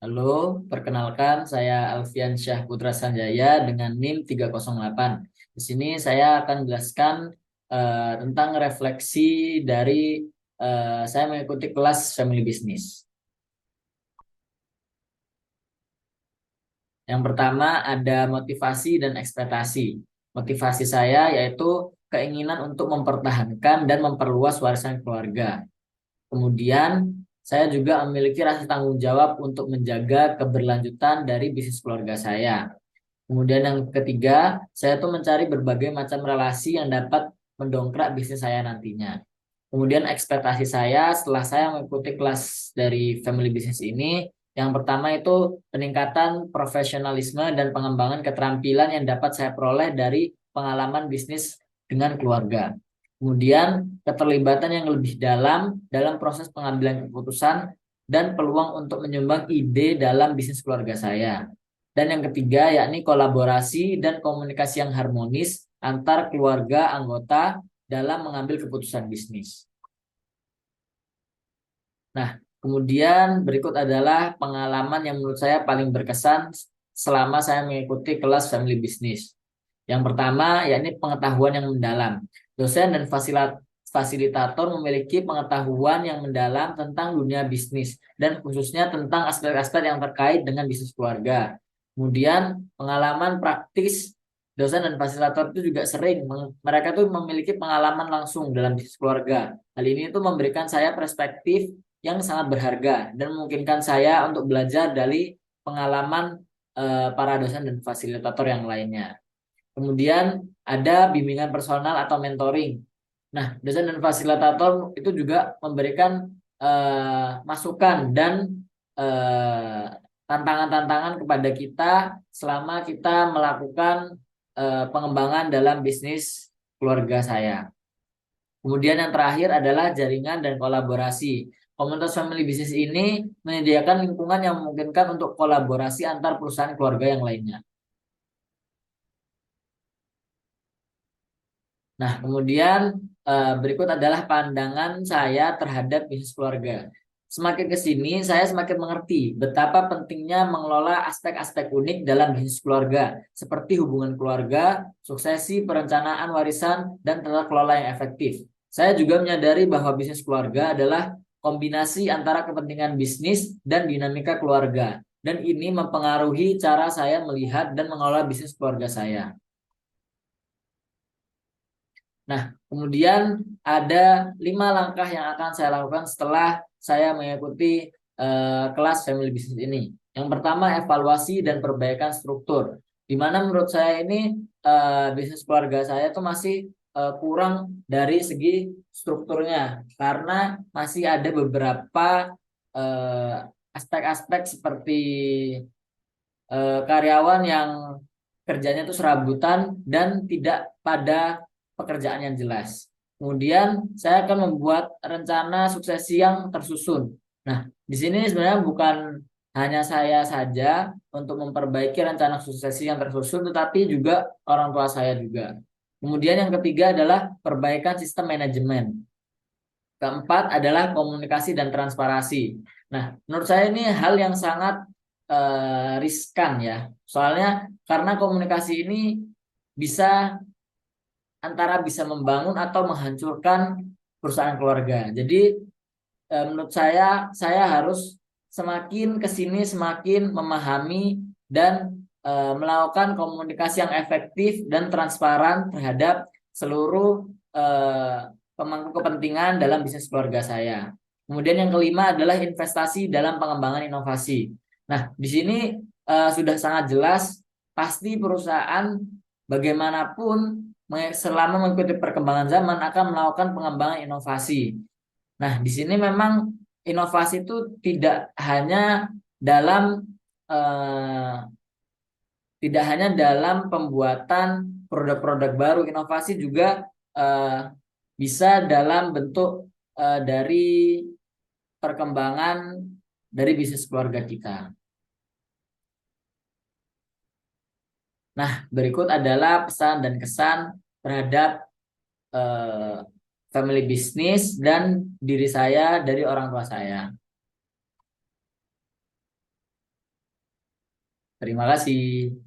Halo, perkenalkan saya Alfian Syah Putra Sanjaya dengan NIM 308. Di sini saya akan menjelaskan tentang refleksi dari saya mengikuti kelas Family Business. Yang pertama ada motivasi dan ekspektasi. Motivasi saya yaitu keinginan untuk mempertahankan dan memperluas warisan keluarga. Kemudian, saya juga memiliki rasa tanggung jawab untuk menjaga keberlanjutan dari bisnis keluarga saya. Kemudian yang ketiga, saya tuh mencari berbagai macam relasi yang dapat mendongkrak bisnis saya nantinya. Kemudian ekspektasi saya setelah saya mengikuti kelas dari family business ini, yang pertama itu peningkatan profesionalisme dan pengembangan keterampilan yang dapat saya peroleh dari pengalaman bisnis dengan keluarga. Kemudian keterlibatan yang lebih dalam proses pengambilan keputusan dan peluang untuk menyumbang ide dalam bisnis keluarga saya. Dan yang ketiga yakni kolaborasi dan komunikasi yang harmonis antar keluarga anggota dalam mengambil keputusan bisnis. Nah, kemudian berikut adalah pengalaman yang menurut saya paling berkesan selama saya mengikuti kelas family business. Yang pertama, yakni pengetahuan yang mendalam. Dosen dan fasilitator memiliki pengetahuan yang mendalam tentang dunia bisnis dan khususnya tentang aspek-aspek yang terkait dengan bisnis keluarga. Kemudian, pengalaman praktis dosen dan fasilitator itu juga sering mereka tuh memiliki pengalaman langsung dalam bisnis keluarga. Hal ini tuh memberikan saya perspektif yang sangat berharga dan memungkinkan saya untuk belajar dari pengalaman para dosen dan fasilitator yang lainnya. Kemudian ada bimbingan personal atau mentoring. Nah, dosen dan fasilitator itu juga memberikan masukan dan eh, tantangan-tantangan kepada kita selama kita melakukan pengembangan dalam bisnis keluarga saya. Kemudian yang terakhir adalah jaringan dan kolaborasi. Komunitas family business ini menyediakan lingkungan yang memungkinkan untuk kolaborasi antar perusahaan keluarga yang lainnya. Nah, kemudian berikut adalah pandangan saya terhadap bisnis keluarga. Semakin ke sini, saya semakin mengerti betapa pentingnya mengelola aspek-aspek unik dalam bisnis keluarga, seperti hubungan keluarga, suksesi, perencanaan warisan, dan tata kelola yang efektif. Saya juga menyadari bahwa bisnis keluarga adalah kombinasi antara kepentingan bisnis dan dinamika keluarga, dan ini mempengaruhi cara saya melihat dan mengelola bisnis keluarga saya. Nah, kemudian ada 5 langkah yang akan saya lakukan setelah saya mengikuti kelas family business ini. Yang pertama, evaluasi dan perbaikan struktur. Di mana menurut saya ini bisnis keluarga saya itu masih kurang dari segi strukturnya, karena masih ada beberapa eh, aspek-aspek seperti karyawan yang kerjanya itu serabutan dan tidak pada pekerjaan yang jelas. Kemudian saya akan membuat rencana suksesi yang tersusun. Nah, di sini sebenarnya bukan hanya saya saja untuk memperbaiki rencana suksesi yang tersusun, tetapi juga orang tua saya juga. Kemudian yang ketiga adalah perbaikan sistem manajemen. Keempat adalah komunikasi dan transparansi. Nah, menurut saya ini hal yang sangat riskan ya. Soalnya karena komunikasi ini bisa antara bisa membangun atau menghancurkan perusahaan keluarga. Jadi menurut saya harus semakin ke sini semakin memahami dan melakukan komunikasi yang efektif dan transparan terhadap seluruh pemangku kepentingan dalam bisnis keluarga saya. Kemudian yang kelima adalah investasi dalam pengembangan inovasi. Nah, di sini sudah sangat jelas pasti perusahaan bagaimanapun selama mengikuti perkembangan zaman akan melakukan pengembangan inovasi. Nah, di sini memang inovasi itu dalam eh, tidak hanya dalam pembuatan produk-produk baru, inovasi juga eh, bisa dalam bentuk dari perkembangan dari bisnis keluarga kita. Nah, berikut adalah pesan dan kesan terhadap eh, family business dan diri saya dari orang tua saya. Terima kasih.